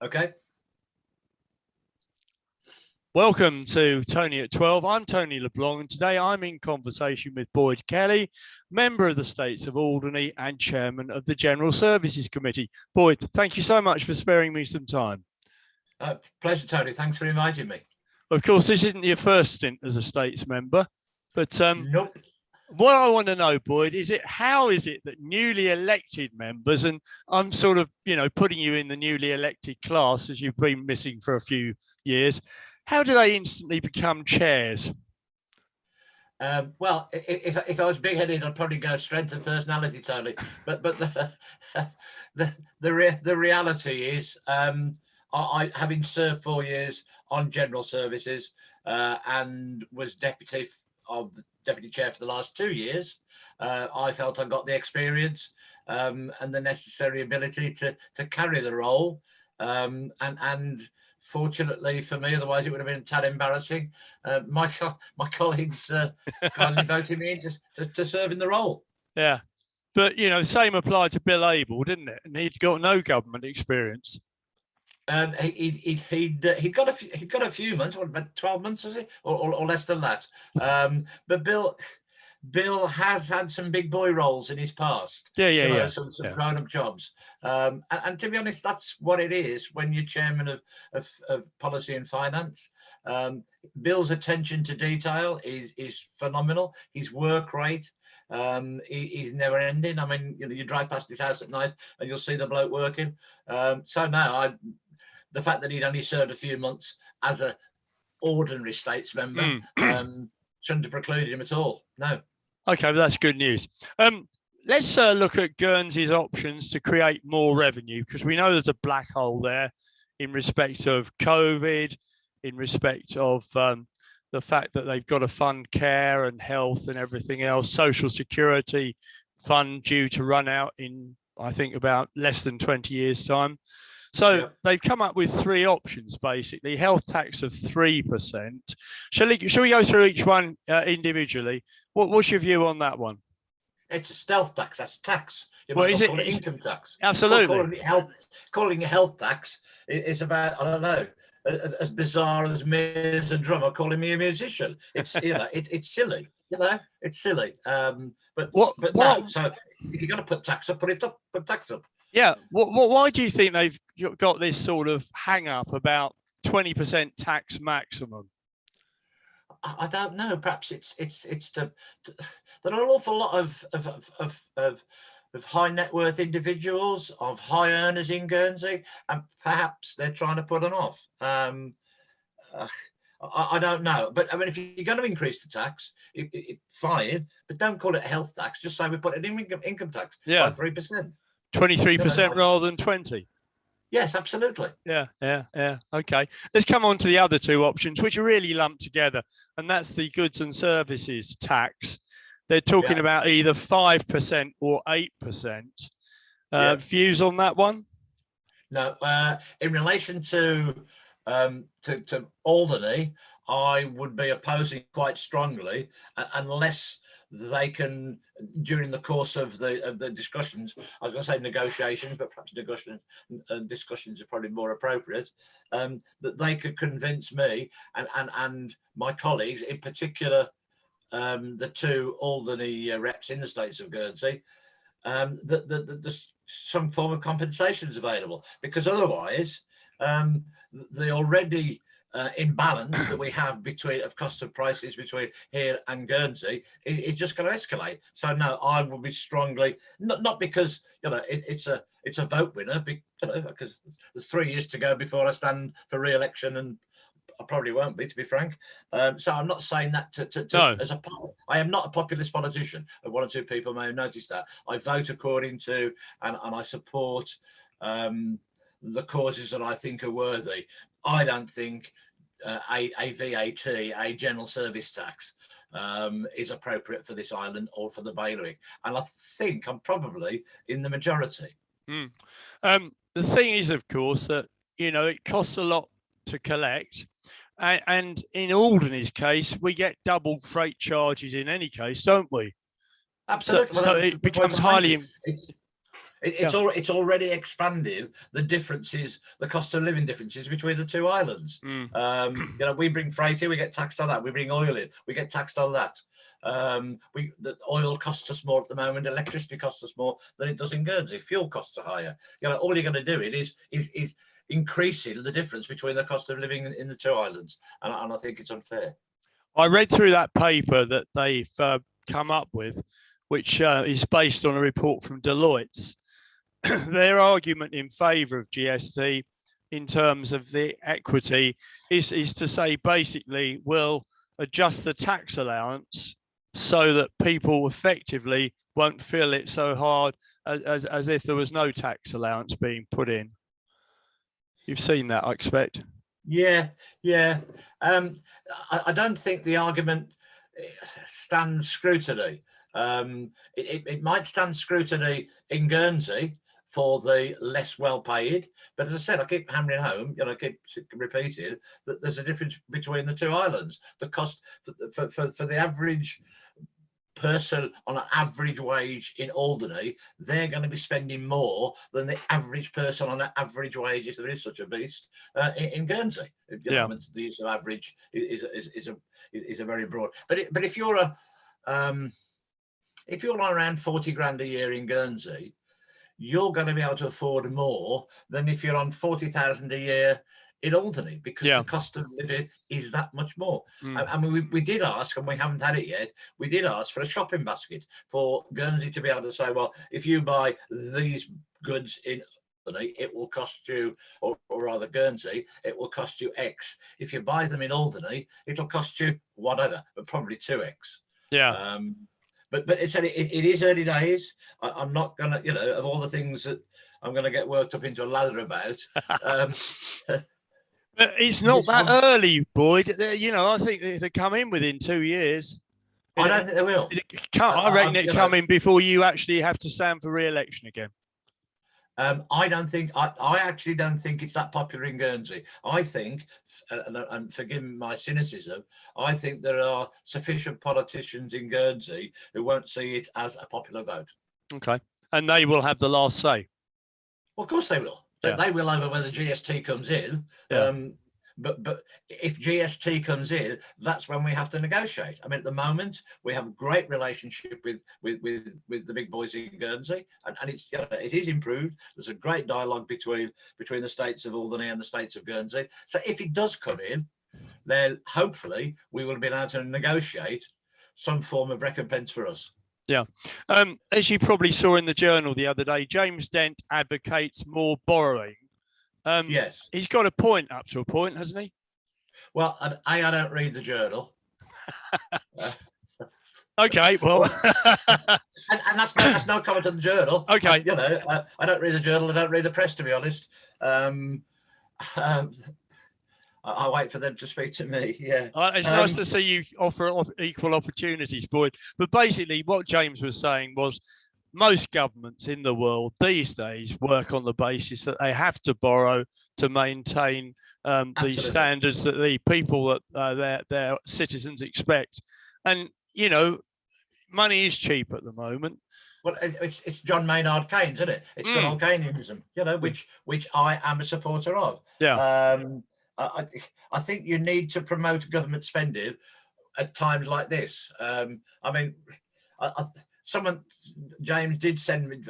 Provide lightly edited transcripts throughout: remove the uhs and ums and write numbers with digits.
Okay. Welcome to Tony at 12. I'm Tony LeBlanc, and today I'm in conversation with Boyd Kelly, member of the States of Alderney and chairman of the General Services Committee. Boyd, thank you so much for sparing me some time. Pleasure, Tony. Thanks for inviting me. Of course, this isn't your first stint as a States member, but Nope. what I want to know, Boyd, is how is it that newly elected members, and I'm sort of, putting you in the newly elected class as you've been missing for a few years, how do they instantly become chairs? Well, if I was big-headed, I'd probably go strength of personality, Tony. But the reality is, I having served 4 years on general services and was deputy chair for the last 2 years, I felt I got the experience and the necessary ability to carry the role, and fortunately for me, otherwise it would have been a tad embarrassing. My colleagues kindly voted me in to serve in the role. Yeah, but same applied to Bill Abel, didn't it? And he'd got no government experience. He'd got a few months, what, about 12 months, was it, or less than that. But Bill has had some big boy roles in his past. Some grown-up jobs. And to be honest, that's what it is when you're chairman of policy and finance. Bill's attention to detail is phenomenal. His work rate is never ending. I mean, you drive past his house at night and you'll see the bloke working. So now, the fact that he'd only served a few months as an ordinary States member shouldn't have precluded him at all. No. Okay, well, that's good news. Let's look at Guernsey's options to create more revenue, because we know there's a black hole there in respect of COVID, in respect of the fact that they've got to fund care and health and everything else. Social Security fund due to run out in, I think, about less than 20 years' time. So they've come up with three options, basically. Health tax of 3%. Shall we go through each one individually? What's your view on that one? It's a stealth tax. That's tax. Is it income tax? Absolutely. Calling it health tax is about, I don't know, as bizarre as me as a drummer calling me a musician. It's it's silly. It's silly. But no. So if you're going to put tax up, put tax up. Yeah. Why do you think they've got this sort of hang up about 20% tax maximum? I don't know. Perhaps it's there are an awful lot of high net worth individuals, of high earners in Guernsey, and perhaps they're trying to put them off. I don't know, but I mean, if you're going to increase the tax, fine, but don't call it health tax. Just say we put it in income tax by 3%. 23% rather than 20. Yes, absolutely. Yeah. Okay. Let's come on to the other two options, which are really lumped together, and that's the goods and services tax. They're talking about either 5% or 8%. Views on that one? No. In relation to Alderney, I would be opposing quite strongly, unless they can, during the course of the discussions, I was going to say negotiations, but perhaps discussions are probably more appropriate, that they could convince me and my colleagues, in particular the two Alderney reps in the States of Guernsey, that some form of compensation is available, because otherwise the already imbalance that we have of cost of prices between here and Guernsey is just going to escalate. So no, I will be strongly not because it's a vote winner, because there's 3 years to go before I stand for re-election, and I probably won't be, to be frank. So I'm not saying that I am not a populist politician. One or two people may have noticed that. I vote according to and I support the causes that I think are worthy. I don't think a VAT, a general service tax, is appropriate for this island or for the bailiwick. And I think I'm probably in the majority. The thing is, of course, that, it costs a lot to collect. And in Alderney's case, we get double freight charges in any case, don't we? Absolutely. So it becomes highly... It's already expanded the differences, the cost of living differences between the two islands. We bring freight in, we get taxed on that. We bring oil in, we get taxed on that. The oil costs us more at the moment. Electricity costs us more than it does in Guernsey. Fuel costs are higher. All you're going to do is increasing the difference between the cost of living in the two islands, and I think it's unfair. I read through that paper that they've come up with, which is based on a report from Deloitte. Their argument in favour of GST in terms of the equity is to say, basically, we'll adjust the tax allowance so that people effectively won't feel it so hard as if there was no tax allowance being put in. You've seen that, I expect. Yeah. I don't think the argument stands scrutiny. It might stand scrutiny in Guernsey for the less well-paid, but as I said, I keep hammering home, I keep repeating that there's a difference between the two islands. The cost for the average person on an average wage in Alderney, they're going to be spending more than the average person on an average wage, if there is such a beast, in Guernsey. The use of average is a very broad. But if you're around 40 grand a year in Guernsey, you're going to be able to afford more than if you're on 40,000 a year in Alderney, because the cost of living is that much more. I mean, we did ask, and we haven't had it yet, we did ask for a shopping basket for Guernsey to be able to say, well, if you buy these goods in Alderney, it will cost you, or rather Guernsey, it will cost you X. If you buy them in Alderney, it'll cost you whatever, but probably 2X. But it is early days. I'm not going to, of all the things that I'm going to get worked up into a lather about. But it's not that early, Boyd. I think it'll come in within 2 years. I don't think they will. I reckon it'll come in before you actually have to stand for re-election again. I actually don't think it's that popular in Guernsey. I think, and forgive my cynicism, I think there are sufficient politicians in Guernsey who won't see it as a popular vote. Okay. And they will have the last say. Well, of course they will. They will over whether GST comes in. But if GST comes in, that's when we have to negotiate. I mean, at the moment, we have a great relationship with the big boys in Guernsey, and it is improved. There's a great dialogue between the States of Alderney and the States of Guernsey. So if it does come in, then hopefully we will be able to negotiate some form of recompense for us. Yeah. As you probably saw in the Journal the other day, James Dent advocates more borrowing. Yes. He's got a point up to a point, hasn't he? Well, I don't read the Journal. Okay, well. and that's no comment on the Journal. Okay. I don't read the Journal. I don't read the press, to be honest. I wait for them to speak to me. Yeah. It's nice to see you offer equal opportunities, Boyd. But basically, what James was saying was most governments in the world these days work on the basis that they have to borrow to maintain the standards that the people that their citizens expect. And, money is cheap at the moment. Well, it's John Maynard Keynes, isn't it? It's good old Keynesism, which I am a supporter of. Yeah. I think you need to promote government spending at times like this. James did send me,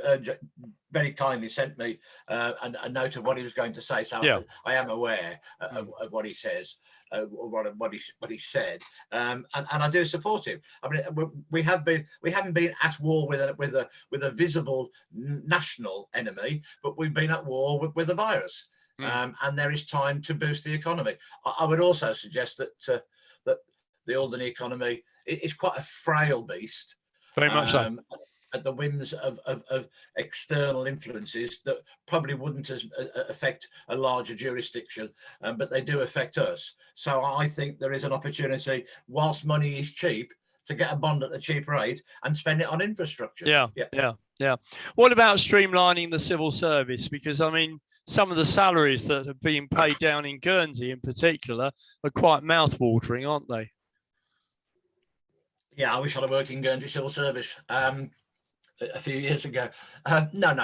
very kindly sent me a note of what he was going to say. So I am aware of what he says, what he said, and I do support him. I mean, we haven't been at war with a visible national enemy, but we've been at war with a virus. And there is time to boost the economy. I would also suggest that the Alderney economy is quite a frail beast. Very much so. At the whims of external influences that probably wouldn't affect a larger jurisdiction, but they do affect us. So I think there is an opportunity, whilst money is cheap, to get a bond at a cheap rate and spend it on infrastructure. Yeah. What about streamlining the civil service? Because, I mean, some of the salaries that have been paid down in Guernsey in particular are quite mouth-watering, aren't they? Yeah, I wish I'd have worked in Guernsey civil service. a few years ago. No.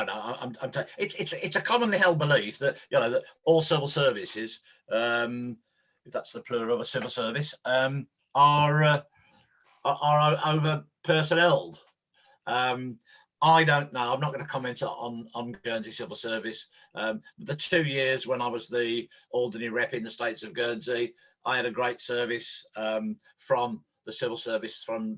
It's a commonly held belief that that all civil services, if that's the plural of a civil service, are over personneled. I don't know. I'm not going to comment on Guernsey Civil Service. The 2 years when I was the Alderney rep in the States of Guernsey, I had a great service from the civil service, from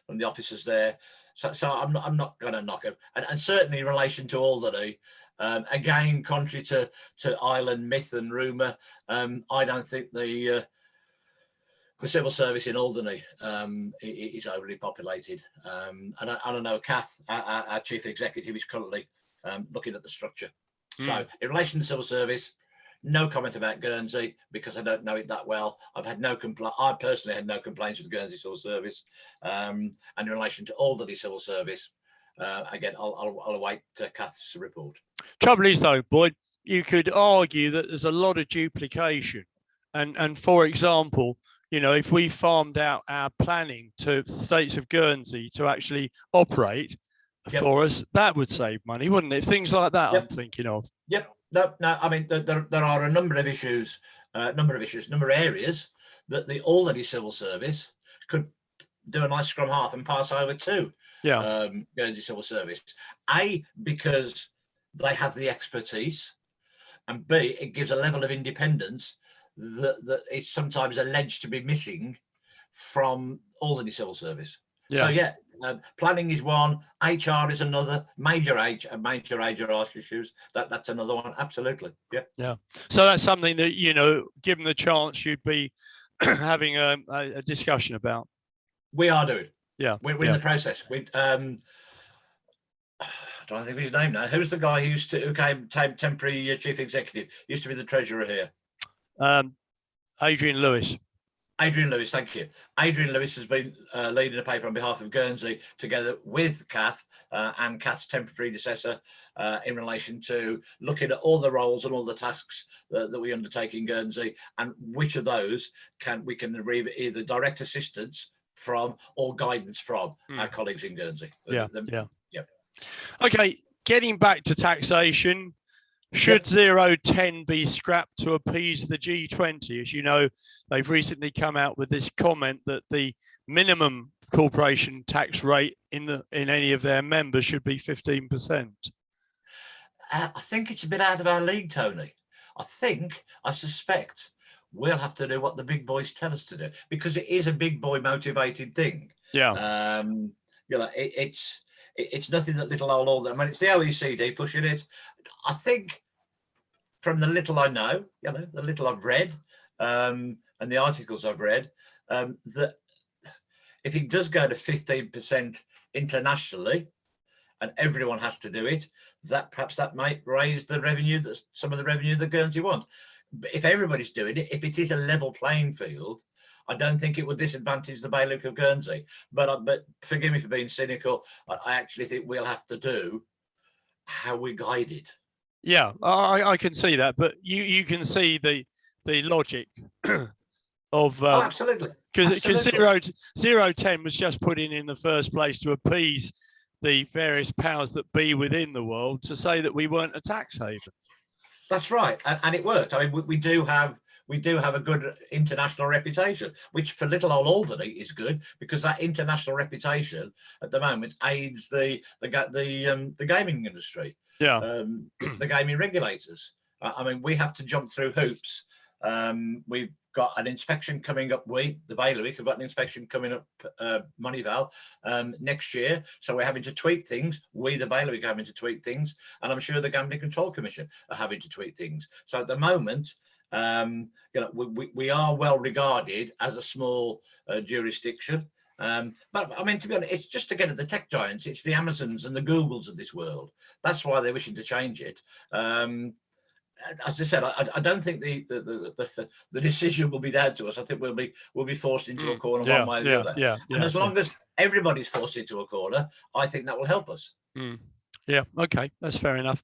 the officers there. So I'm not going to knock it. And certainly in relation to Alderney, again, contrary to island myth and rumour, I don't think the civil service in Alderney is overly populated. And I know Kath, our chief executive, is currently looking at the structure. So in relation to civil service, no comment about Guernsey because I don't know it that well. I've had no complaint. I personally had no complaints with Guernsey Civil Service. And in relation to Alderney Civil Service, again, I'll await Kath's report. Trouble is, though, Boyd, you could argue that there's a lot of duplication. And for example, if we farmed out our planning to the States of Guernsey to actually operate for us, that would save money, wouldn't it? Things like that I'm thinking of. Yep. No. I mean, there are a number of issues, number of areas that the Alderney Civil Service could do a nice scrum half and pass over to Guernsey Civil Service. A, because they have the expertise, and B, it gives a level of independence that is sometimes alleged to be missing from Alderney Civil Service. So planning is one, HR is another, major HR issues. That's another one. Absolutely. Yeah. So that's something that given the chance, you'd be having a discussion about. We are doing. Yeah. We're in the process. We I don't think of his name now. Who's the guy who came temporary chief executive? Used to be the treasurer here. Adrian Lewis. Adrian Lewis, thank you. Adrian Lewis has been leading a paper on behalf of Guernsey together with Kath and Kath's temporary predecessor in relation to looking at all the roles and all the tasks that we undertake in Guernsey and which of those we can either direct assistance from or guidance from our colleagues in Guernsey. Yeah. Okay, getting back to taxation. Should 0.10 be scrapped to appease the G20? As you know, they've recently come out with this comment that the minimum corporation tax rate in any of their members should be 15%. I think it's a bit out of our league, Tony. I suspect we'll have to do what the big boys tell us to do because it is a big boy motivated thing. Yeah. It's nothing that little old Alderney. I mean, it's the OECD pushing it. I think from the little I know, the little I've read, and the articles I've read, that if it does go to 15% internationally, and everyone has to do it, that perhaps that might raise the revenue, some of the revenue that Guernsey want. But if everybody's doing it, if it is a level playing field, I don't think it would disadvantage the bailiwick of Guernsey. But forgive me for being cynical. I actually think we'll have to do how we guide it. Yeah, I can see that, but you can see the logic of absolutely, because 0.10 was just put in the first place to appease the various powers that be within the world to say that we weren't a tax haven. That's right, and it worked. I mean, we do have a good international reputation, which for little old Alderney is good because that international reputation at the moment aids the gaming industry. Yeah, the gaming regulators. I mean, we have to jump through hoops. We've got an inspection coming up. The bailiwick, have got an inspection coming up, Moneyval, next year. So we're having to tweak things. The bailiwick, are having to tweak things, and I'm sure the Gambling Control Commission are having to tweak things. So at the moment, we are well regarded as a small jurisdiction. But I mean, to be honest, it's just to get at the tech giants. It's the Amazons and the Googles of this world. That's why they're wishing to change it. As I said, I don't think the decision will be down to us. I think we'll be forced into a corner one way or the other. And as long as everybody's forced into a corner, I think that will help us. Yeah. Okay, that's fair enough.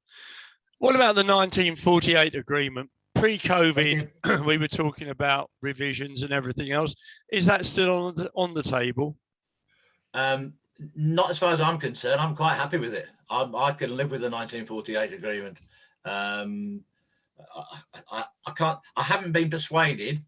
What about the 1948 agreement? Pre-COVID, we were talking about revisions and everything else. Is that still on the table? Not as far as I'm concerned. I'm quite happy with it. I can live with the 1948 agreement. Um, I can't. I haven't been persuaded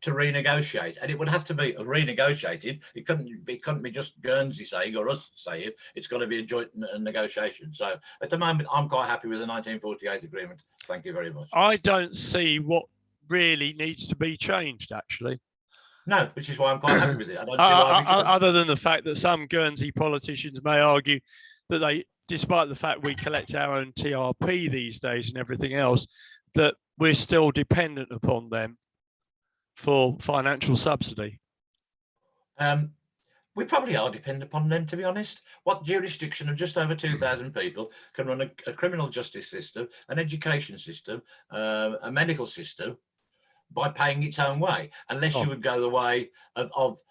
to renegotiate, and it would have to be renegotiated. It couldn't be just Guernsey saying or us saying. It's got to be a joint negotiation. So at the moment, I'm quite happy with the 1948 agreement. Thank you very much. I don't see what really needs to be changed, actually. No, which is why I'm quite happy with it. I don't see why we should. Other than the fact that some Guernsey politicians may argue that they, despite the fact we collect our own TRP these days and everything else, that we're still dependent upon them for financial subsidy. We probably are dependent upon them, to be honest. What jurisdiction of just over 2,000 people can run a criminal justice system, an education system, a medical system, by paying its own way, unless you would go the way of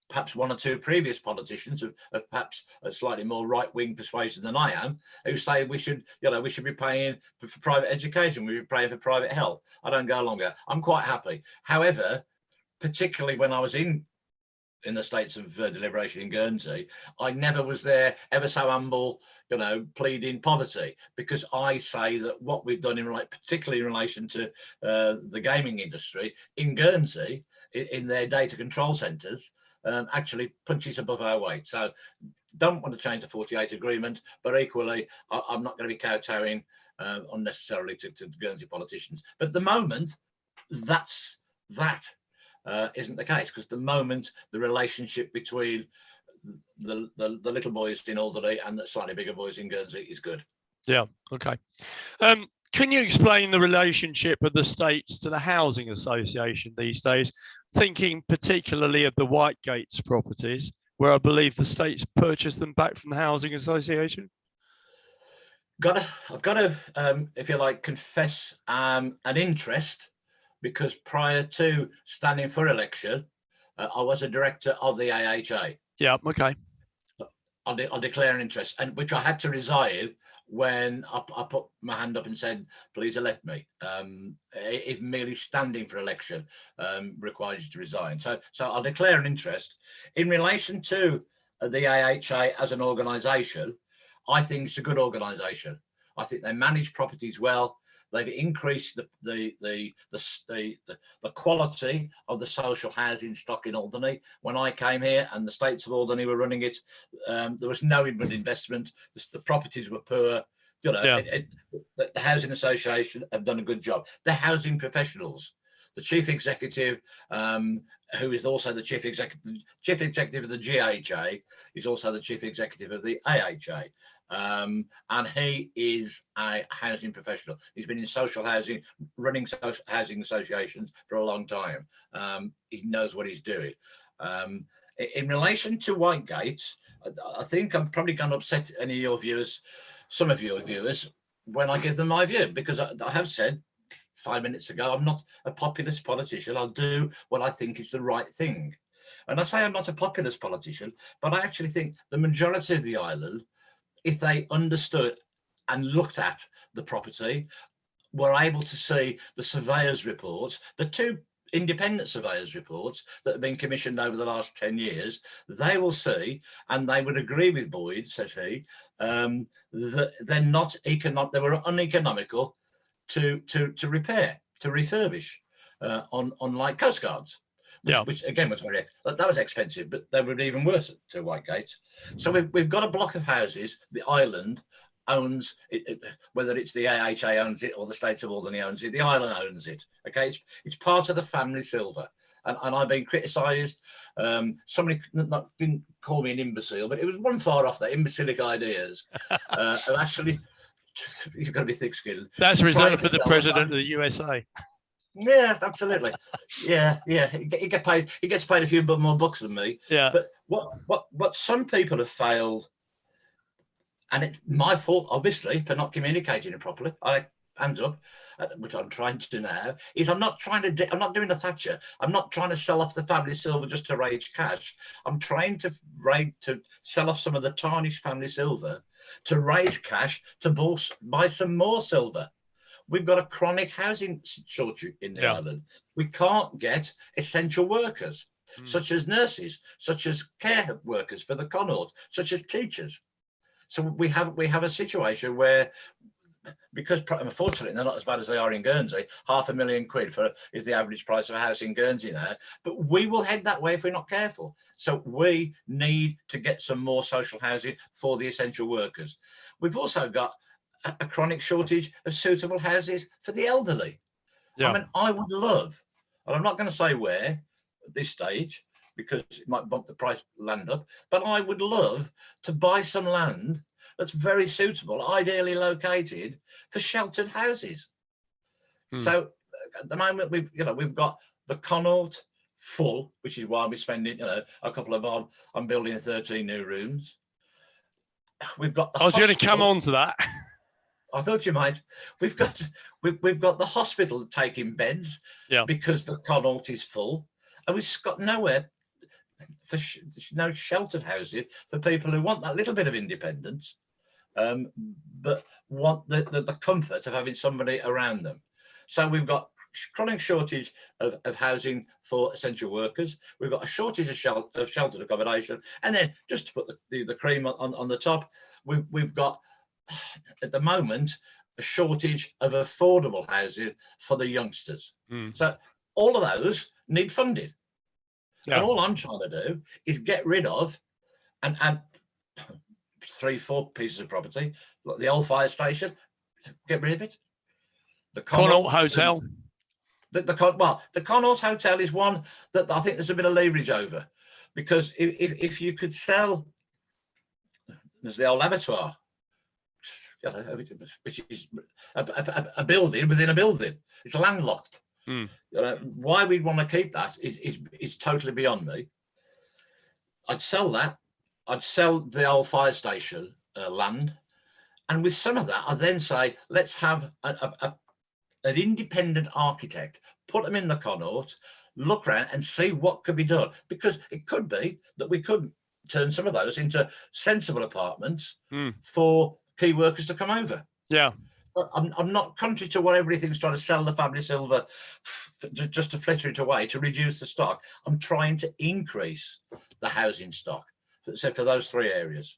perhaps one or two previous politicians of perhaps a slightly more right-wing persuasion than I am, who say we should be paying for private education, we should be paying for private health. I don't go along there. I'm quite happy. However, particularly when I was in the States of Deliberation in Guernsey, I never was there ever so humble, pleading poverty, because I say that what we've done particularly in relation to the gaming industry in Guernsey, in their data control centres, actually punches above our weight. So don't want to change the 48 agreement, but equally, I'm not going to be kowtowing unnecessarily to Guernsey politicians. But at the moment, that isn't the case, because the moment the relationship between the little boys in Alderney and the slightly bigger boys in Guernsey is good. Yeah. Okay. Can you explain the relationship of the states to the Housing Association these days? Thinking particularly of the Whitegates properties, where I believe the states purchased them back from the Housing Association. I've got to, if you like, confess an interest, because prior to standing for election, I was a director of the AHA. Yeah, okay. I'll declare an interest, and which I had to resign when I put my hand up and said, please elect me. If merely standing for election requires you to resign. So I'll declare an interest. In relation to the AHA as an organisation, I think it's a good organisation. I think they manage properties well. They've increased the quality of the social housing stock in Alderney. When I came here and the States of Alderney were running it, there was no inward investment. The properties were poor. The Housing Association have done a good job. The housing professionals, the chief executive, who is also the chief executive of the GHA, is also the chief executive of the AHA. And he is a housing professional. He's been in social housing, running social housing associations for a long time. He knows what he's doing. In relation to Whitegates, I think I'm probably going to upset any of your viewers, some of your viewers, when I give them my view, because I have said 5 minutes ago, I'm not a populist politician. I'll do what I think is the right thing. And I say I'm not a populist politician, but I actually think the majority of the island, if they understood and looked at the property, were able to see the surveyors' reports, the two independent surveyors' reports that have been commissioned over the last 10 years, they will see, and they would agree with Boyd, says he, that they're not they were uneconomical to repair, to refurbish, unlike coastguards. Which again was that was expensive, but they were even worse to Whitegates. So we've got a block of houses. The island owns it, whether it's the AHA owns it or the States of Alderney owns it. The island owns it. Okay, it's part of the family silver. And I've been criticised. Somebody didn't call me an imbecile, but it was one far off that imbecilic ideas. And actually, you've got to be thick-skinned. That's reserved for the president of the USA. Yeah, absolutely. Yeah. He gets paid a few more bucks than me. Yeah. But what some people have failed, and it's my fault, obviously, for not communicating it properly. Hands up, which I'm trying to do now, is I'm not doing a Thatcher. I'm not trying to sell off the family silver just to raise cash. I'm trying to sell off some of the tarnished family silver to raise cash to buy some more silver. We've got a chronic housing shortage in the island. We can't get essential workers. such as nurses, such as care workers for the Connaught, such as teachers. So we have a situation where, because unfortunately they're not as bad as they are in Guernsey, £500,000 is the average price of a house in Guernsey now, but we will head that way if we're not careful. So we need to get some more social housing for the essential workers. We've also got a chronic shortage of suitable houses for the elderly. Yeah. I mean, I would love, and I'm not going to say where at this stage because it might bump the price land up, but I would love to buy some land that's very suitable, ideally located for sheltered houses. So at the moment we've got the Connaught full, which is why we're spending a couple of on building 13 new rooms. We've got the I was going to come on to that. I thought you might. We've got the hospital taking beds because the Connaught is full, and we've got nowhere for no sheltered housing for people who want that little bit of independence, but want the comfort of having somebody around them. So we've got chronic shortage of housing for essential workers. We've got a shortage of sheltered accommodation, and then just to put the cream on the top, we've got at the moment a shortage of affordable housing for the youngsters. So all of those need funded. And all I'm trying to do is get rid of and add 3-4 pieces of property, like the old fire station, get rid of it. The Connaught Hotel. The Connaught Hotel is one that I think there's a bit of leverage over, because if you could sell, there's the old abattoir, which is a building within a building. It's landlocked. Why we'd want to keep that is totally beyond me. I'd sell that. I'd sell the old fire station land, and with some of that, I'd then say, let's have an independent architect, put them in the Connaught, look around and see what could be done, because it could be that we could turn some of those into sensible apartments for key workers to come over. I'm not contrary to what everything's trying to sell the family silver just to flitter it away to reduce the stock. I'm trying to increase the housing stock, so for those 3 areas.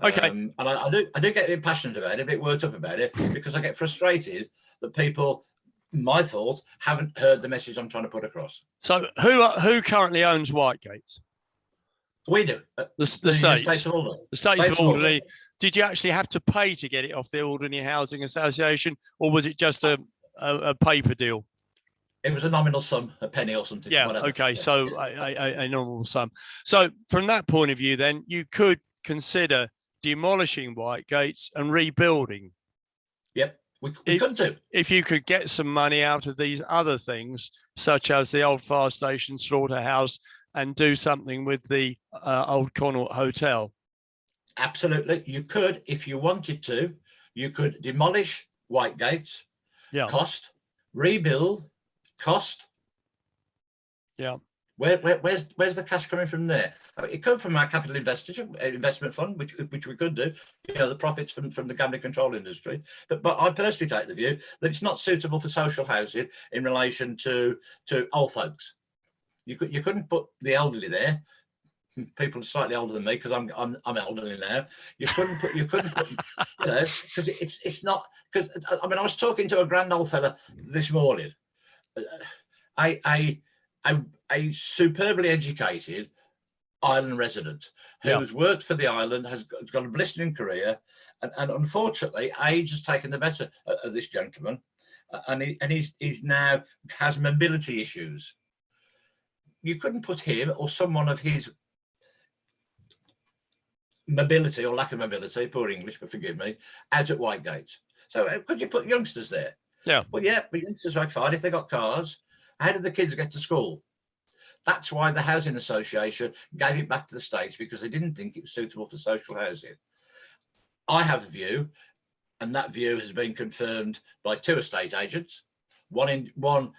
And I do get a bit passionate about it, a bit worked up about it, because I get frustrated that people, my fault, haven't heard the message I'm trying to put across. So who currently owns Whitegates? We do. The States of Alderney. The States of Alderney. Did you actually have to pay to get it off the Alderney Housing Association, or was it just a paper deal? It was a nominal sum, a penny or something. Okay, so a normal sum. So from that point of view, then you could consider demolishing Whitegates and rebuilding. Yep, we could do. If you could get some money out of these other things, such as the old fire station, slaughterhouse, and do something with the old Connaught Hotel. Absolutely, you could, if you wanted to. You could demolish Whitegates, cost, rebuild, cost. Where's the cash coming from there? It comes from our capital investment fund, which we could do. The profits from the gambling control industry. But I personally take the view that it's not suitable for social housing in relation to old folks. You couldn't put the elderly there. People slightly older than me, because I'm elderly now. You couldn't put because it's not, because I was talking to a grand old fella this morning, a superbly educated island resident who's worked for the island, has got a blistering career, and unfortunately age has taken the better of this gentleman, and he's now has mobility issues. You couldn't put him or someone of his mobility or lack of mobility, poor English, but forgive me, out at Whitegates. So could you put youngsters there? But youngsters make fine if they got cars. How did the kids get to school? That's why the Housing Association gave it back to the States, because they didn't think it was suitable for social housing. I have a view, and that view has been confirmed by 2 estate agents, one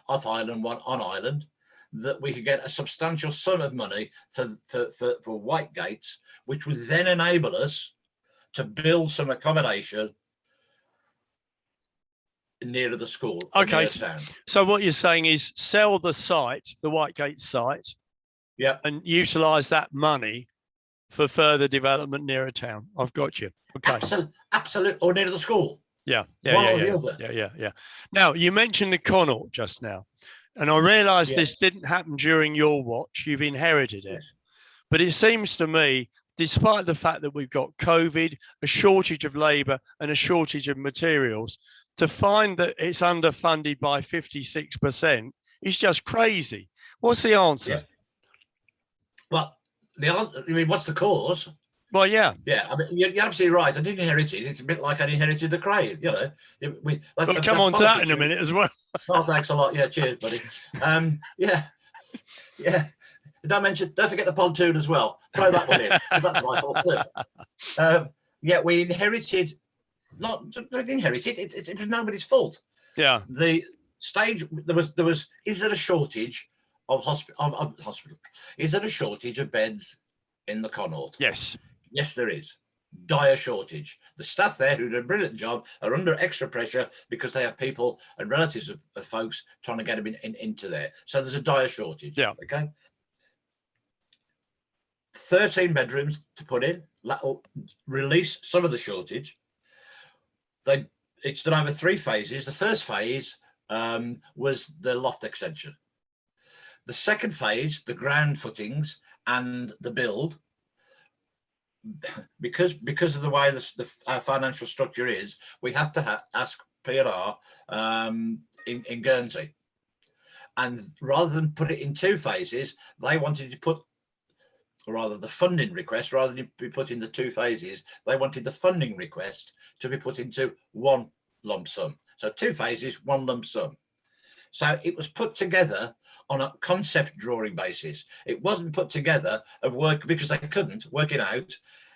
off island, one on island, that we could get a substantial sum of money for Whitegates, which would then enable us to build some accommodation nearer the school. Okay, so what you're saying is sell the site, the Whitegate site, Yeah. and utilise that money for further development nearer town. I've got you. Okay. Absolutely. Or near the school. Yeah. One or the other. Yeah. Now, you mentioned the Connaught just now, and I realise Yes. this didn't happen during your watch. You've inherited it. Yes. But it seems to me, despite the fact that we've got COVID, a shortage of labour and a shortage of materials, to find that it's underfunded by 56% is just crazy. What's the answer? Yeah. Well, I mean, what's the cause? Well, yeah. Yeah, I mean, you're absolutely right. I didn't inherit it. It's a bit like I inherited the crane, you know. We'll come on to that in a minute as well. Oh, thanks a lot. Yeah, cheers, buddy. Yeah. Don't forget the pontoon as well. Throw that one in, 'cause that's my fault too. Yeah, we inherited. It was nobody's fault. Yeah. The stage there was. Is there a shortage of hospital? Is there a shortage of beds in the Connaught? Yes. Yes, there is. Dire shortage. The staff there who did a brilliant job are under extra pressure because they have people and relatives of folks trying to get them into there. So there's a dire shortage. Yeah. Okay. 13 bedrooms to put in. That'll release some of the shortage. It's done over 3 phases. The first phase was the loft extension. The second phase, the ground footings and the build, because of the way our financial structure is, we have to ask P&R in Guernsey, and rather than put it in 2 phases, they wanted to put, or rather the funding request, rather than be put in the 2 phases, they wanted the funding request to be put into 1 lump sum. So 2 phases, 1 lump sum. So it was put together on a concept drawing basis. It wasn't put together of work because they couldn't work it out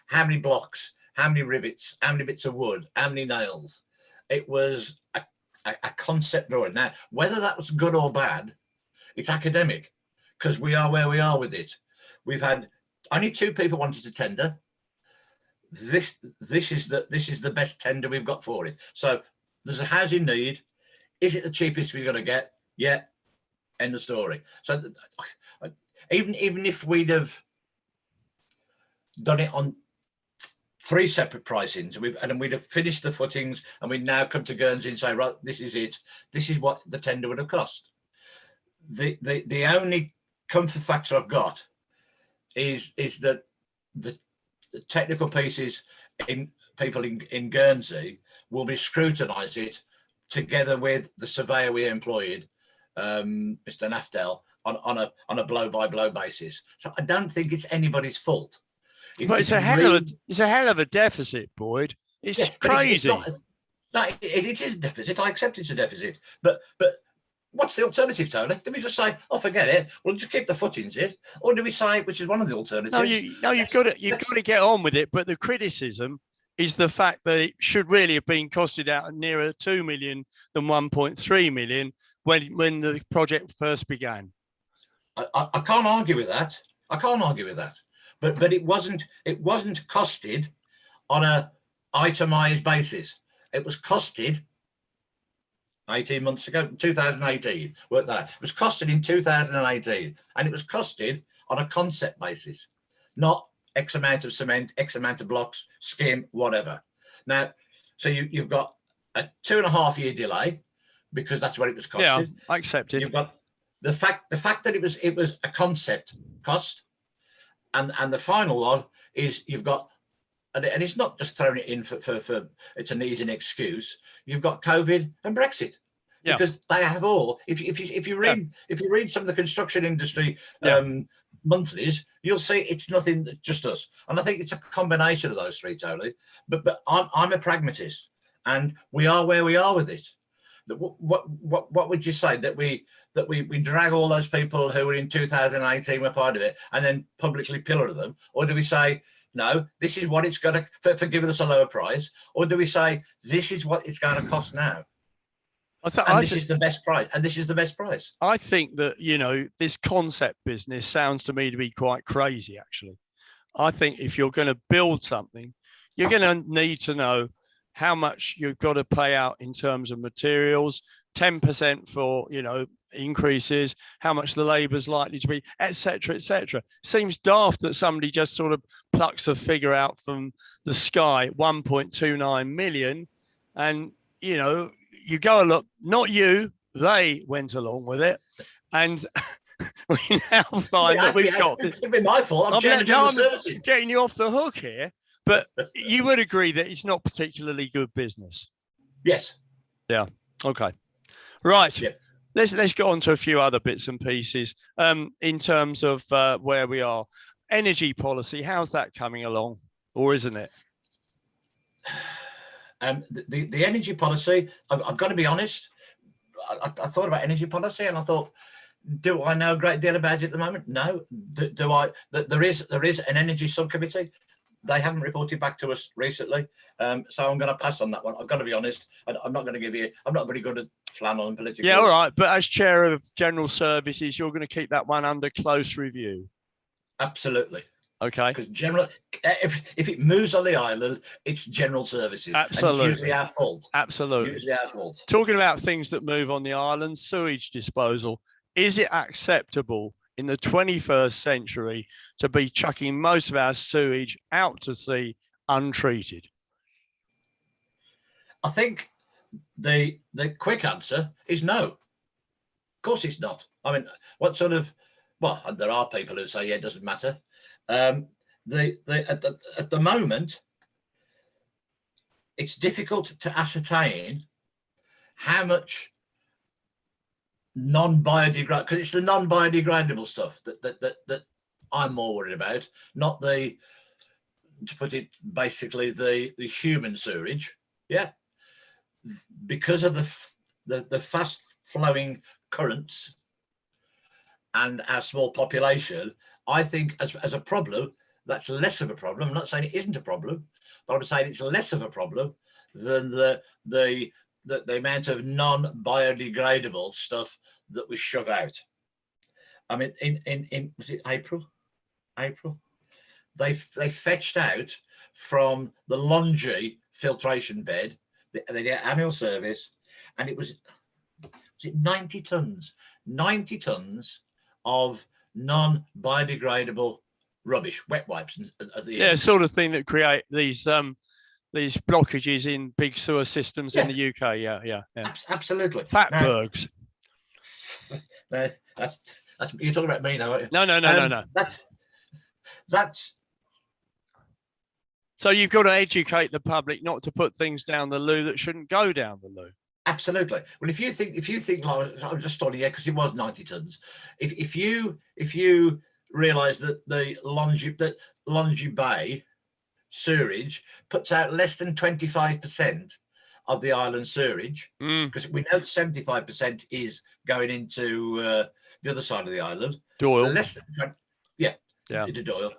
how many blocks, how many rivets, how many bits of wood, how many nails. It was a concept drawing. Now, whether that was good or bad, it's academic, because we are where we are with it. We've had only 2 people wanted to tender. This is the best tender we've got for it. So there's a housing need. Is it the cheapest we're going to get? Yeah. End of story. So even if we'd have done it on 3 separate pricings, and we'd have finished the footings, and we'd now come to Guernsey and say, right, this is it. This is what the tender would have cost. The only comfort factor I've got is that the technical pieces in people in Guernsey will be scrutinised it together with the surveyor we employed, Mr. Naftel, on a blow by blow basis. So I don't think it's anybody's fault. But it's a hell of a deficit, Boyd. It's crazy. It is a deficit. I accept it's a deficit. But what's the alternative, Tony? Do we just say, oh, forget it, we'll just keep the footings in? Or do we say, which is one of the alternatives? You've got to get on with it. But the criticism is the fact that it should really have been costed out at nearer 2 million than 1.3 million when the project first began. I can't argue with that. But it wasn't costed on a itemized basis. It was costed 18 months ago, 2018. Work that. It was costed in 2018, and it was costed on a concept basis, not X amount of cement, X amount of blocks, skim, whatever. Now, so you've got a 2.5 year delay because that's what it was costed. Yeah, I accept it. You've got the fact that it was a concept cost, and the final one is you've got, and it's not just throwing it in for it's an easy excuse. You've got COVID and Brexit. Yeah. Because they have all. If you read some of the construction industry monthlies, you'll see it's nothing, just us. And I think it's a combination of those 3, Tony. But I'm a pragmatist, and we are where we are with it. What would you say that we drag all those people who were in 2018 were part of it and then publicly pillar them, or do we say no, this is what it's going to for giving us a lower price, or do we say this is what it's going to cost now? This is the best price, and this is the best price. I think that, this concept business sounds to me to be quite crazy, actually. I think if you're going to build something, you're going to need to know how much you've got to pay out in terms of materials, 10% for, increases, how much the labour's likely to be, etc., etc. Seems daft that somebody just sort of plucks a figure out from the sky, 1.29 million, and you go and look. Not you, they went along with it, and we now find that we've got. It'd be my fault. I'm getting you off the hook here, but you would agree that it's not particularly good business. Yes. Yeah. Okay. Right. Yep. Let's go on to a few other bits and pieces. In terms of where we are, energy policy. How's that coming along, or isn't it? The energy policy. I've got to be honest. I thought about energy policy, and I thought, do I know a great deal about it at the moment? No. Do I? There is an energy subcommittee. They haven't reported back to us recently, so I'm going to pass on that one. I've got to be honest. I'm not going to give you. I'm not very good at flannel and political. Yeah, all right. But as chair of General Services, you're going to keep that one under close review. Absolutely. Okay. Because if it moves on the island, it's General Services. Absolutely. It's usually our fault. Absolutely. Usually our fault. Talking about things that move on the island, sewage disposal. Is it acceptable in the 21st century to be chucking most of our sewage out to sea untreated? I think the quick answer is no. Of course it's not. I mean, what sort of, well, there are people who say, yeah, it doesn't matter. At the moment, it's difficult to ascertain how much non-biodegradable, because it's the non-biodegradable stuff that I'm more worried about, not to put it basically, the human sewage. Yeah, because of the fast flowing currents and our small population, I think as a problem, that's less of a problem. I'm not saying it isn't a problem, but I'm saying it's less of a problem than the amount of non-biodegradable stuff that we shove out. I mean, in was it April? They fetched out from the Longy filtration bed, the annual service, and it was it 90 tons? 90 tons of non-biodegradable rubbish, wet wipes at the end. Sort of thing that create these blockages in big sewer systems in the UK. Yeah. Absolutely. Fatbergs. That's you're talking about me now, aren't you? No. That's so you've got to educate the public not to put things down the loo that shouldn't go down the loo. Absolutely. Well, if you think like, I'm just starting here because it was 90 tons. If you realise that the Longy Bay sewerage puts out less than 25% of the island sewerage, because we know 75% is going into the other side of the island. Doyle. Less than 20, into Doyle,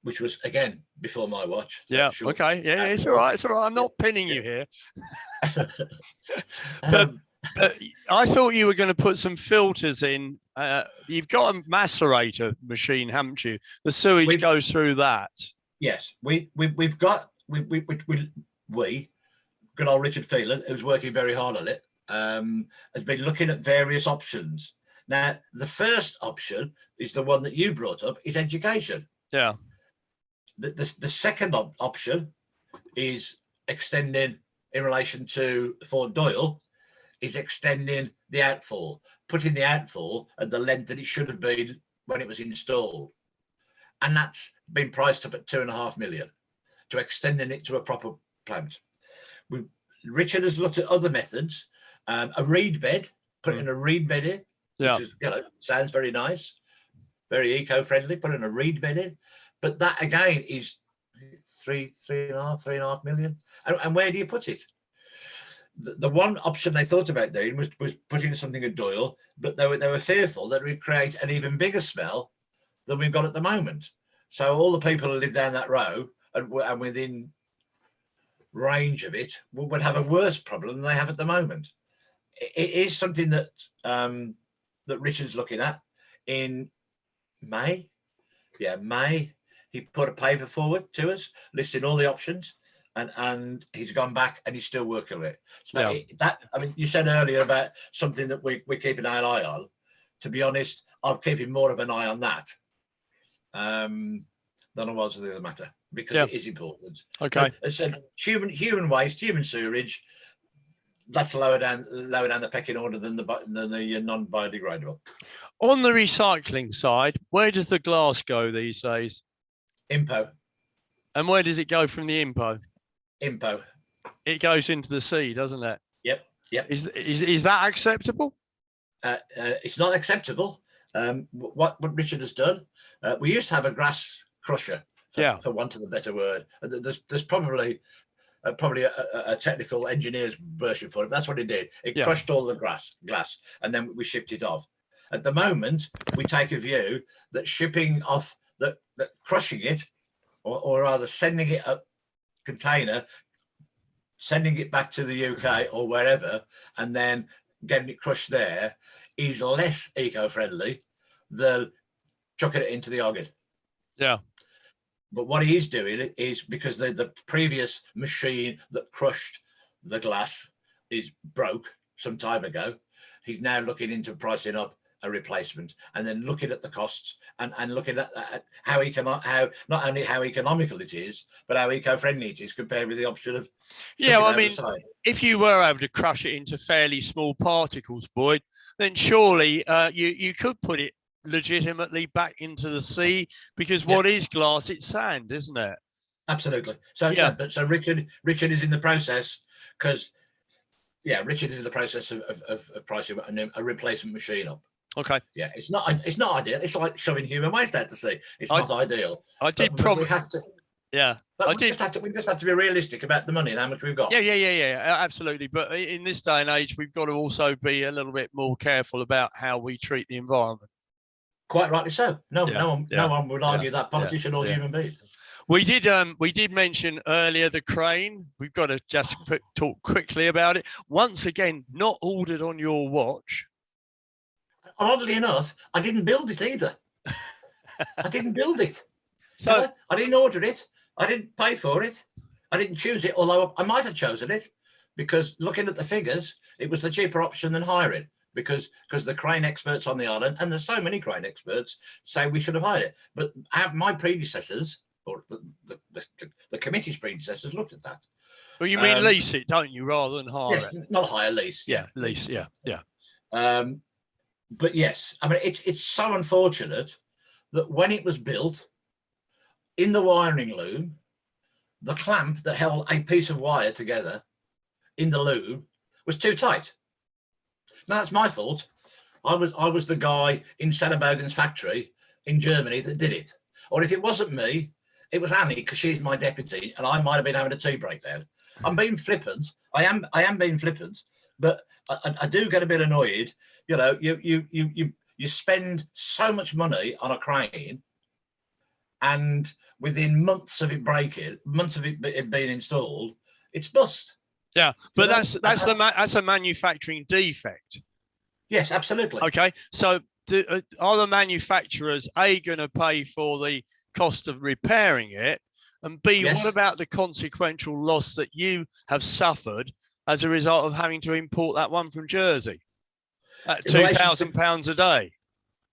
which was again before my watch. Yeah. Sure. Okay. Yeah. It's all right. It's all right. I'm not pinning you here. But I thought you were going to put some filters in. You've got a macerator machine, haven't you? The sewage goes through that. Yes, we've got good old Richard Phelan, who's working very hard on it, has been looking at various options. Now, the first option is the one that you brought up, is education. Yeah. The second option is extending, in relation to Fort Doyle, is extending the outfall, putting the outfall at the length that it should have been when it was installed. And that's been priced up at 2.5 million to extending it to a proper plant. Richard has looked at other methods, a reed bed, putting a reed bed in, which is, sounds very nice, very eco-friendly, putting a reed bed in. But that again is 3.5 million. And where do you put it? The one option they thought about doing was putting something at Doyle, but they were fearful that it would create an even bigger smell than we've got at the moment. So all the people who live down that row and within range of it would have a worse problem than they have at the moment. It is something that that Richard's looking at. In May, he put a paper forward to us listing all the options. and he's gone back and he's still working on it. So Yeah. I mean, you said earlier about something that we're keeping an eye on. To be honest, I'm keeping more of an eye on that than I was with the other matter, because Yeah. it is important. Okay. But as I said, human waste, human sewerage, that's lower down the pecking order than the non-biodegradable. On the recycling side, where does the glass go these days? IMPO. And where does it go from the IMPO? IMPO. It goes into the sea, doesn't it? Yep. Is that acceptable? It's not acceptable. What Richard has done, we used to have a grass crusher, for want of a better word. There's probably a technical engineer's version for it. That's what it did. It crushed all the glass, and then we shipped it off. At the moment, we take a view that shipping off, that crushing it, or rather sending it a container, sending it back to the UK or wherever, and then getting it crushed there, is less eco-friendly than chucking it into the Ogden. Yeah. But what he is doing is, because the previous machine that crushed the glass is broke some time ago, he's now looking into pricing up a replacement, and then looking at the costs and looking at how not only how economical it is, but how eco-friendly it is compared with the option of I mean, if you were able to crush it into fairly small particles, Boyd, then surely you could put it legitimately back into the sea, because what is glass? It's sand, isn't it? Absolutely. So so Richard is in the process, because Richard is in the process of pricing a replacement machine up. Okay. Yeah, it's not ideal. It's like shoving human waste out to sea. It's not ideal. We have to. Yeah. But we just have to be realistic about the money and how much we've got. Yeah, absolutely. But in this day and age, we've got to also be a little bit more careful about how we treat the environment. Quite rightly so. No one would argue that, politician or human being. We did mention earlier the crane. We've got to just talk quickly about it. Once again, not ordered on your watch. Oddly enough, I didn't build it either. I didn't build it. So I didn't order it. I didn't pay for it. I didn't choose it, although I might have chosen it, because looking at the figures, it was the cheaper option than hiring, because the crane experts on the island, and there's so many crane experts, say we should have hired it. But my predecessors, or the committee's predecessors, looked at that. Well, you mean lease it, don't you, rather than hire it? Yes, not hire, lease. Yeah, lease. Yeah. But yes, I mean, it's so unfortunate that when it was built, in the wiring loom, the clamp that held a piece of wire together in the loom was too tight. Now, that's my fault. I was the guy in Sennebergen's factory in Germany that did it. Or if it wasn't me, it was Annie, because she's my deputy, and I might have been having a tea break then. I'm being flippant. I am being flippant, but I do get a bit annoyed. You know, you spend so much money on a crane, and within months of it breaking, months of it being installed, it's bust. Yeah, but that's a manufacturing defect. Yes, absolutely. Okay, so are the manufacturers going to pay for the cost of repairing it, and B, what about the consequential loss that you have suffered as a result of having to import that one from Jersey at £2,000 a day?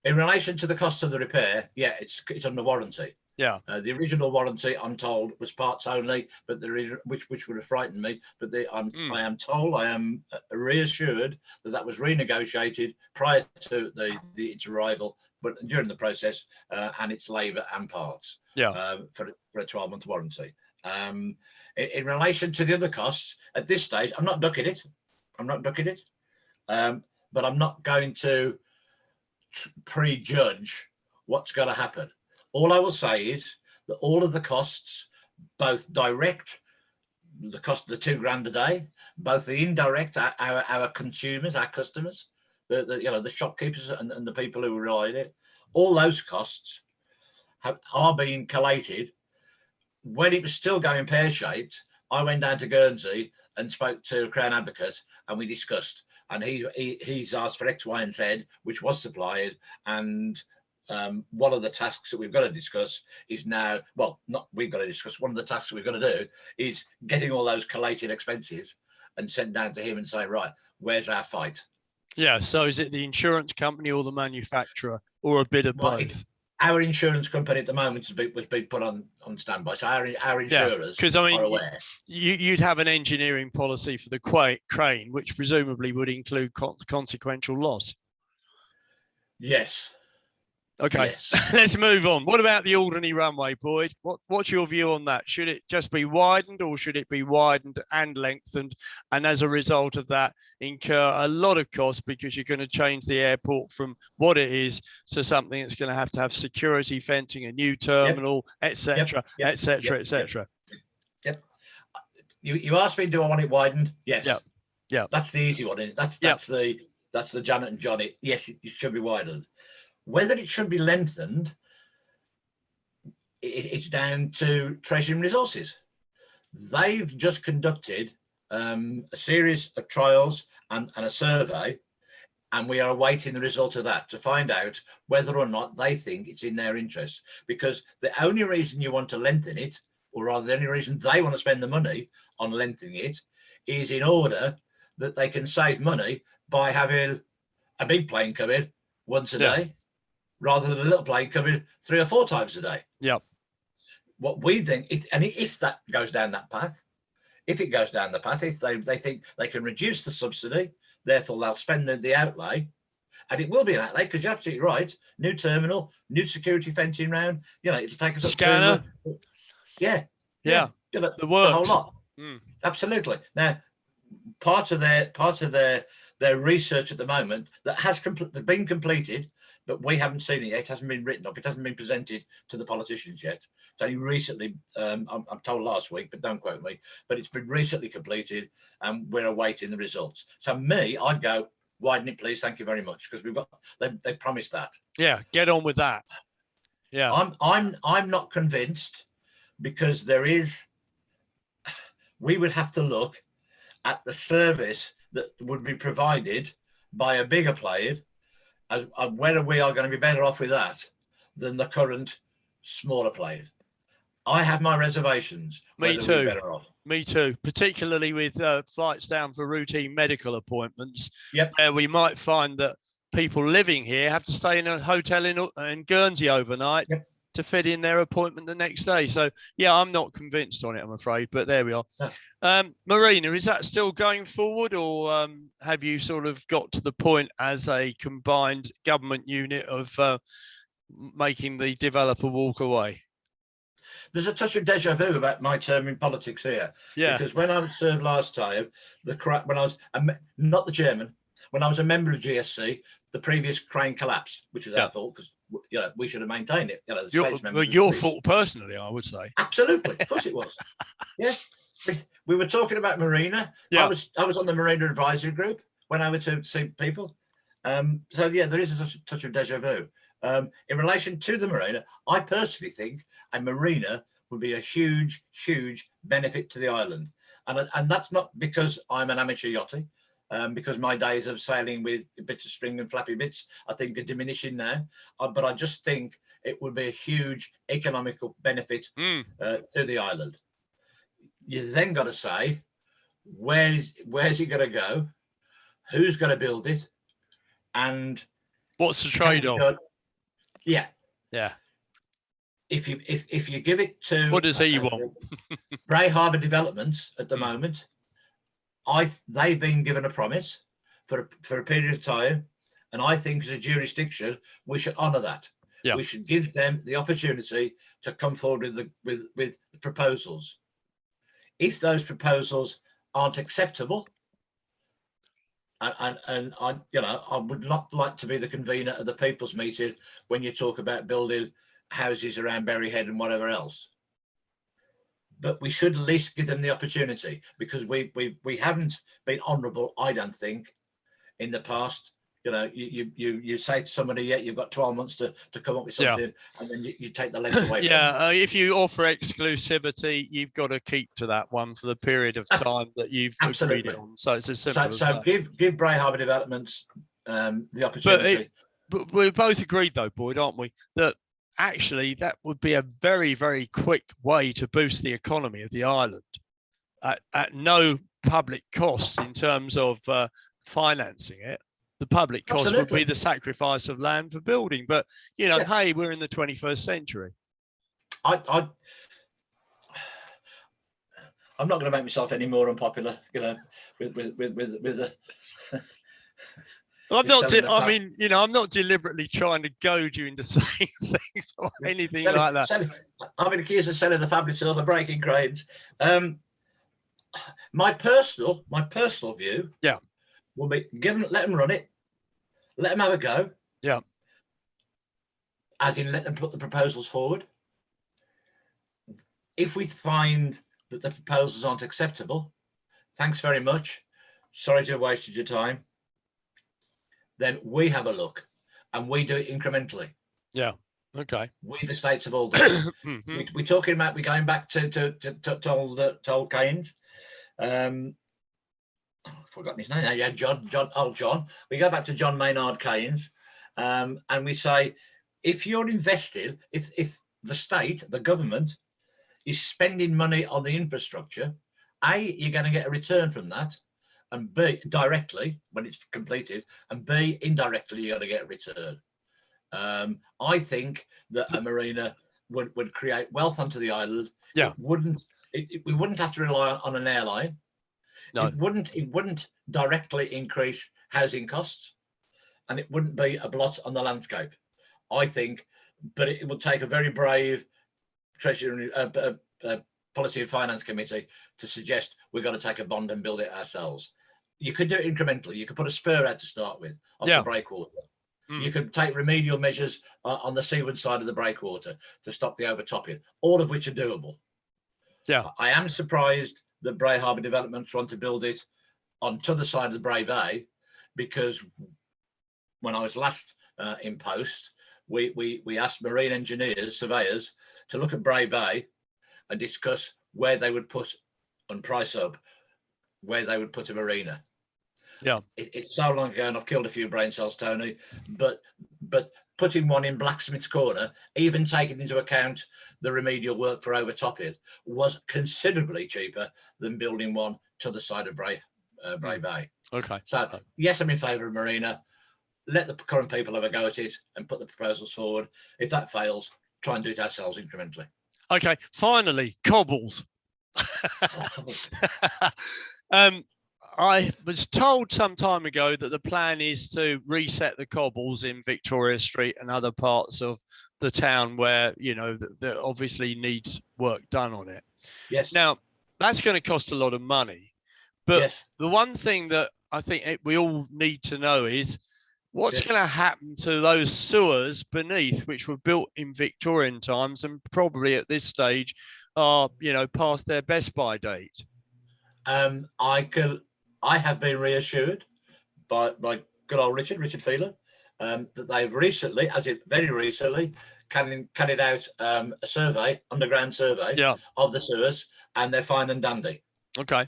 In relation to the cost of the repair, it's under warranty. Yeah. The original warranty, I'm told, was parts only, but which would have frightened me. But I am told, I am reassured that was renegotiated prior to its arrival, but during the process, and it's labour and parts. Yeah. For a 12-month warranty. In relation to the other costs, at this stage, I'm not ducking it. But I'm not going to prejudge what's going to happen. All I will say is that all of the costs, both direct, the cost of the £2,000 a day, both the indirect, our consumers, our customers, the shopkeepers and the people who rely on it, all those costs are being collated. When it was still going pear-shaped, I went down to Guernsey and spoke to a Crown Advocate, and we discussed. And he's asked for X, Y, and Z, which was supplied, and one of the tasks that we've got to discuss is now, well, not we've got to discuss, one of the tasks that we've got to do is getting all those collated expenses and sent down to him and say, right, where's our fight? Yeah. So is it the insurance company or the manufacturer, or a bit of both? Our insurance company at the moment was being put on standby. So our insurers because I mean, are aware. You'd have an engineering policy for the crane, which presumably would include consequential loss. Yes. Okay, yes. Let's move on. What about the Alderney runway, Boyd? What's your view on that? Should it just be widened, or should it be widened and lengthened, and as a result of that incur a lot of costs because you're going to change the airport from what it is to something that's going to have security fencing, a new terminal, etc., etc., etc. Yep. You asked me, do I want it widened? Yes. Yeah. That's the easy one. That's the Janet and Johnny. Yes, it should be widened. Whether it should be lengthened, it's down to Treasury and Resources. They've just conducted a series of trials and a survey, and we are awaiting the result of that to find out whether or not they think it's in their interest. Because the only reason you want to lengthen it, or rather the only reason they want to spend the money on lengthening it, is in order that they can save money by having a big plane come in once a day, rather than a little plane coming 3 or 4 times a day. Yep. What we think, if that goes down that path, if they think they can reduce the subsidy, therefore they'll spend the outlay, and it will be an outlay, because you're absolutely right. New terminal, new security fencing round, it'll take us up scanner. To The whole lot. Mm. Absolutely. Now, part of their research at the moment that has been completed, but we haven't seen it yet. It hasn't been written up. It hasn't been presented to the politicians yet. It's only recently, I'm told last week, but don't quote me, but it's been recently completed and we're awaiting the results. So I'd go, widen it, please. Thank you very much. Because they promised that. Yeah, get on with that. Yeah. I'm not convinced, because we would have to look at the service that would be provided by a bigger player, as whether we are going to be better off with that than the current smaller player. I have my reservations. Me too. We're better off. Me too, particularly with flights down for routine medical appointments. Yep. Where we might find that people living here have to stay in a hotel in Guernsey overnight to fit in their appointment the next day. So, yeah, I'm not convinced on it, I'm afraid, but there we are. No. Marina, is that still going forward, or have you sort of got to the point as a combined government unit of making the developer walk away? There's a touch of deja vu about my term in politics here. Yeah. Because when I served last time, when I was not the chairman, when I was a member of GSC, the previous crane collapsed, which was our fault, because we should have maintained it. Your fault personally, I would say. Absolutely, of course it was. Yeah, we were talking about Marina. Yeah. I was on the Marina advisory group when I went to see people. So yeah, there is a touch of deja vu. In relation to the Marina, I personally think a Marina would be a huge, huge benefit to the island, and that's not because I'm an amateur yachty. Because my days of sailing with bits of string and flappy bits, I think, are diminishing now. But I just think it would be a huge economical benefit to the island. You then got to say, where's it going to go? Who's going to build it? And what's the trade-off? Yeah. If you give it to what does he want? Bray Harbour Developments at the moment. They've been given a promise for a period of time, and I think as a jurisdiction we should honour that. Yeah. We should give them the opportunity to come forward with proposals. If those proposals aren't acceptable, and I would not like to be the convener of the people's meeting when you talk about building houses around Berry Head and whatever else. But we should at least give them the opportunity, because we haven't been honourable, I don't think, in the past. You say to somebody, you've got 12 months to come up with something, and then you take the length away. If you offer exclusivity, you've got to keep to that one for the period of time that you've agreed on. So it's as simple as that. Give Bray Harbour Developments the opportunity. but we're both agreed though, Boyd, aren't we? That actually that would be a very, very quick way to boost the economy of the island at no public cost in terms of financing it. The public cost Absolutely. would be the sacrifice of land for building. But, you know, Yeah. hey, we're in the 21st century. I'm not going to make myself any more unpopular, you know, with the. I'm You're not. selling the I fact- mean, you know, I'm not deliberately trying to goad you into saying things or anything like that. I've been accused of selling the family silver, breaking cranes. My personal view, Yeah. will be let them run it, let them have a go. Yeah. As in, let them put the proposals forward. If we find that the proposals aren't acceptable, thanks very much. Sorry to have wasted your time. Then we have a look, and we do it incrementally. Yeah. Okay. We, the States of Alderney. Mhm. We're talking about we're going back to old Keynes. I've forgotten his name now. Yeah, John. We go back to John Maynard Keynes, and we say, if you're invested, if the state, the government, is spending money on the infrastructure, A, you're going to get a return from that, and B, directly when it's completed, and B, indirectly, you're going to get a return. I think that a marina would create wealth onto the island. Yeah. We wouldn't have to rely on an airline. No. It wouldn't directly increase housing costs, and it wouldn't be a blot on the landscape, I think. But it would take a very brave Treasury Policy and Finance Committee to suggest we're going to take a bond and build it ourselves. You could do it incrementally. You could put a spur out to start with off the breakwater. You could take remedial measures on the seaward side of the breakwater to stop the overtopping, all of which are doable. Yeah. I am surprised that Bray Harbour Developments want to build it on the other side of the Bray Bay, because when I was last in post, we asked marine engineers, surveyors, to look at Bray Bay and discuss where they would put, and price up, where they would put a marina. Yeah. It's so long ago, and I've killed a few brain cells, Tony, but putting one in Blacksmith's Corner, even taking into account the remedial work for overtopping, was considerably cheaper than building one to the side of Bray Bay. Okay. So yes, I'm in favour of marina. Let the current people have a go at it and put the proposals forward. If that fails, try and do it ourselves incrementally. Okay. Finally, cobbles. I was told some time ago that the plan is to reset the cobbles in Victoria Street and other parts of the town where, you know, that obviously needs work done on it. Yes. Now, that's going to cost a lot of money. But yes. The one thing that I think we all need to know is what's going to happen to those sewers beneath, which were built in Victorian times and probably at this stage are, you know, past their best by date. I have been reassured by good old Richard Feeler, that they've recently, very recently, carried out a underground survey of the sewers, and they're fine and dandy. Okay.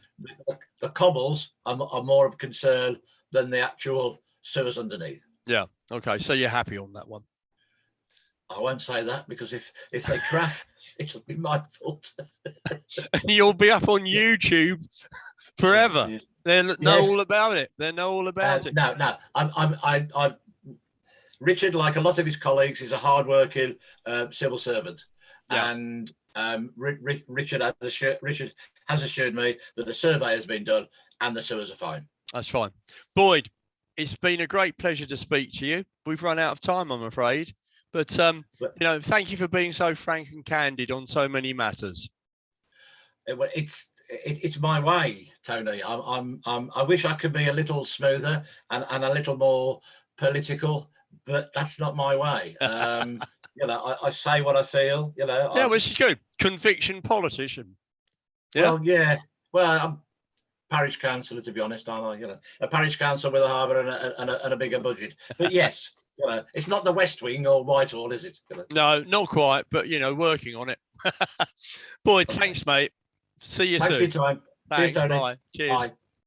The cobbles are more of a concern than the actual sewers underneath. Yeah. Okay. So you're happy on that one? I won't say that, because if they crack, it'll be my fault. And you'll be up on YouTube forever. Yes. They know all about it. They know all about it. No. I'm Richard, like a lot of his colleagues, is a hard-working civil servant, and Richard has assured me that the survey has been done and the sewers are fine. That's fine. Boyd, it's been a great pleasure to speak to you. We've run out of time, I'm afraid, but you know, thank you for being so frank and candid on so many matters. It's my way, Tony. I wish I could be a little smoother and a little more political, but that's not my way. You know, I say what I feel. You know. Yeah, which is good. Conviction politician. Yeah. Well, yeah. Well, I'm parish councillor, to be honest, aren't I? You know, a parish council with a harbour and a bigger budget. But yes, you know, it's not the West Wing or Whitehall, is it? You know? No, not quite. But you know, working on it. Boyd, thanks, mate. See you soon. Thanks for your time. Thanks, Cheers, Tony. Bye. Cheers. Bye.